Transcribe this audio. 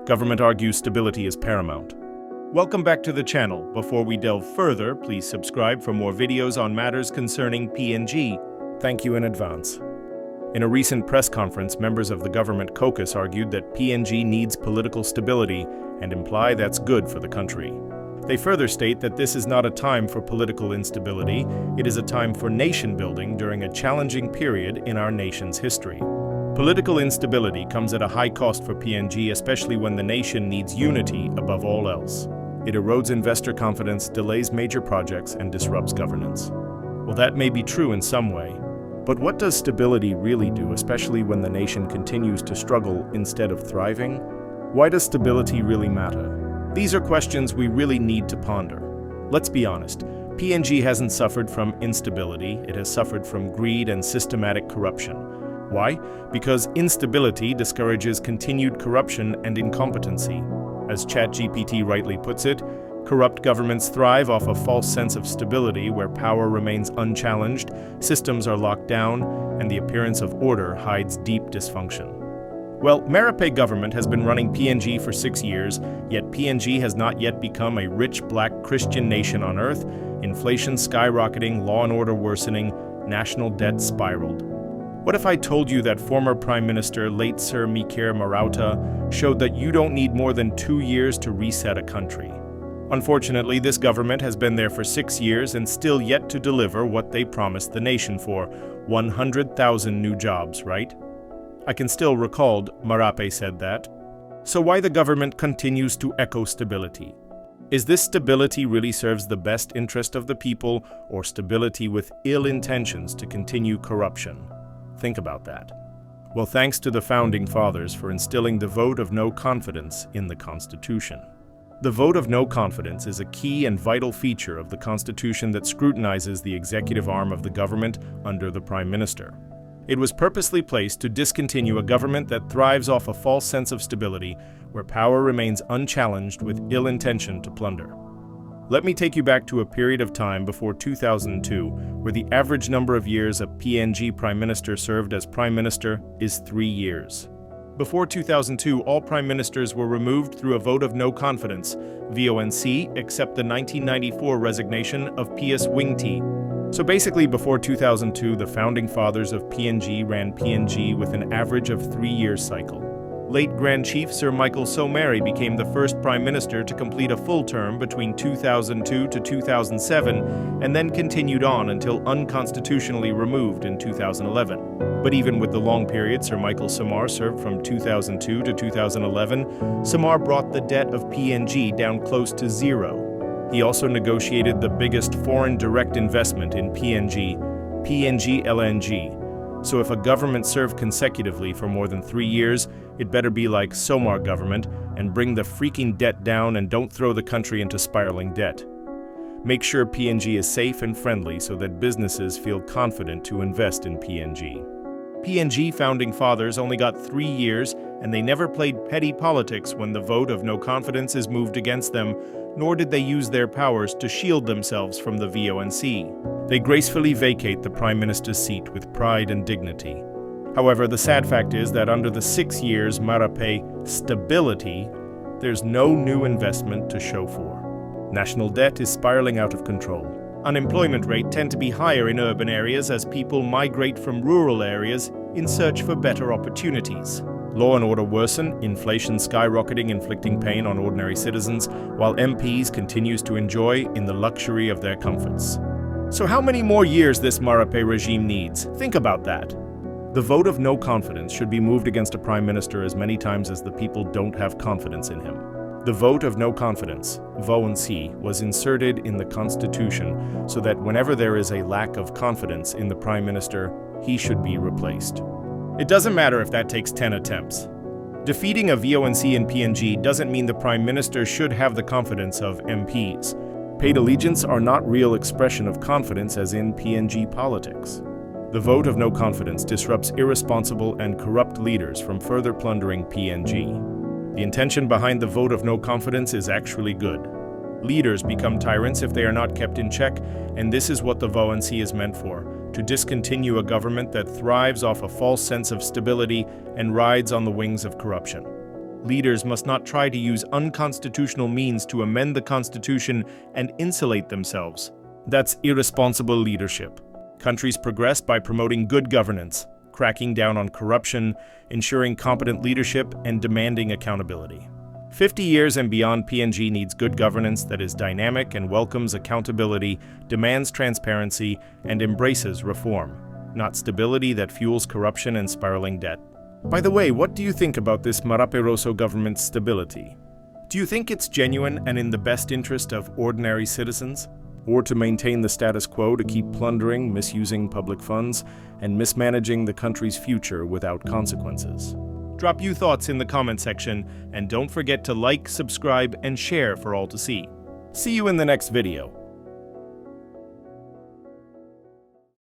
Government argues stability is paramount. Welcome back to the channel. Before we delve further, please subscribe for more videos on matters concerning PNG. Thank you in advance. In a recent press conference, members of the government caucus argued that PNG needs political stability and imply that's good for the country. They further state that this is not a time for political instability, it is a time for nation building during a challenging period in our nation's history. Political instability comes at a high cost for PNG, especially when the nation needs unity above all else. It erodes investor confidence, delays major projects, and disrupts governance. Well, that may be true in some way, but what does stability really do, especially when the nation continues to struggle instead of thriving? Why does stability really matter? These are questions we really need to ponder. Let's be honest, PNG hasn't suffered from instability, it has suffered from greed and systematic corruption. Why? Because instability discourages continued corruption and incompetency. As ChatGPT rightly puts it, corrupt governments thrive off a false sense of stability where power remains unchallenged, systems are locked down, and the appearance of order hides deep dysfunction. Well, Marape government has been running PNG for 6 years, yet PNG has not yet become a rich black Christian nation on earth, inflation skyrocketing, law and order worsening, national debt spiraled. What if I told you that former Prime Minister, late Sir Marape, showed that you don't need more than 2 years to reset a country? Unfortunately, this government has been there for 6 years and still yet to deliver what they promised the nation for 100,000 new jobs, right? I can still recall Marape said that. So why the government continues to echo stability? Is this stability really serves the best interest of the people, or stability with ill intentions to continue corruption? Think about that. Well, thanks to the Founding Fathers for instilling the vote of no confidence in the Constitution. The vote of no confidence is a key and vital feature of the Constitution that scrutinizes the executive arm of the government under the Prime Minister. It was purposely placed to discontinue a government that thrives off a false sense of stability, where power remains unchallenged with ill intention to plunder. Let me take you back to a period of time before 2002, where the average number of years a PNG Prime Minister served as Prime Minister is 3 years. Before 2002, all Prime Ministers were removed through a vote of no confidence, VONC, except the 1994 resignation of P.S. Wingti. So basically, before 2002, the Founding Fathers of PNG ran PNG with an average of 3-year cycle. Late Grand Chief Sir Michael Somare became the first Prime Minister to complete a full term between 2002 to 2007, and then continued on until unconstitutionally removed in 2011. But even with the long period Sir Michael Somare served from 2002 to 2011, Somare brought the debt of PNG down close to zero. He also negotiated the biggest foreign direct investment in PNG, PNG LNG. So if a government served consecutively for more than 3 years, it better be like Somare government and bring the freaking debt down and don't throw the country into spiraling debt. Make sure PNG is safe and friendly so that businesses feel confident to invest in PNG. PNG Founding Fathers only got 3 years, and they never played petty politics when the vote of no confidence is moved against them, nor did they use their powers to shield themselves from the VONC. They gracefully vacate the Prime Minister's seat with pride and dignity. However, the sad fact is that under the 6 years Marape stability, there's no new investment to show for. National debt is spiraling out of control. Unemployment rate tend to be higher in urban areas as people migrate from rural areas in search for better opportunities. Law and order worsen, inflation skyrocketing, inflicting pain on ordinary citizens, while MPs continues to enjoy in the luxury of their comforts. So how many more years this Marape regime needs? Think about that. The vote of no confidence should be moved against a Prime Minister as many times as the people don't have confidence in him. The vote of no confidence, VONC, was inserted in the Constitution so that whenever there is a lack of confidence in the Prime Minister, he should be replaced. It doesn't matter if that takes 10 attempts. Defeating a VONC in PNG doesn't mean the Prime Minister should have the confidence of MPs. Paid allegiance are not real expression of confidence as in PNG politics. The vote of no confidence disrupts irresponsible and corrupt leaders from further plundering PNG. The intention behind the vote of no confidence is actually good. Leaders become tyrants if they are not kept in check, and this is what the VONC is meant for, to discontinue a government that thrives off a false sense of stability and rides on the wings of corruption. Leaders must not try to use unconstitutional means to amend the constitution and insulate themselves. That's irresponsible leadership. Countries progress by promoting good governance, cracking down on corruption, ensuring competent leadership, and demanding accountability. 50 years and beyond, PNG needs good governance that is dynamic and welcomes accountability, demands transparency, and embraces reform, not stability that fuels corruption and spiraling debt. By the way, what do you think about this Marape government's stability? Do you think it's genuine and in the best interest of ordinary citizens? Or to maintain the status quo to keep plundering, misusing public funds, and mismanaging the country's future without consequences? Drop your thoughts in the comment section, and don't forget to like, subscribe, and share for all to see. See you in the next video.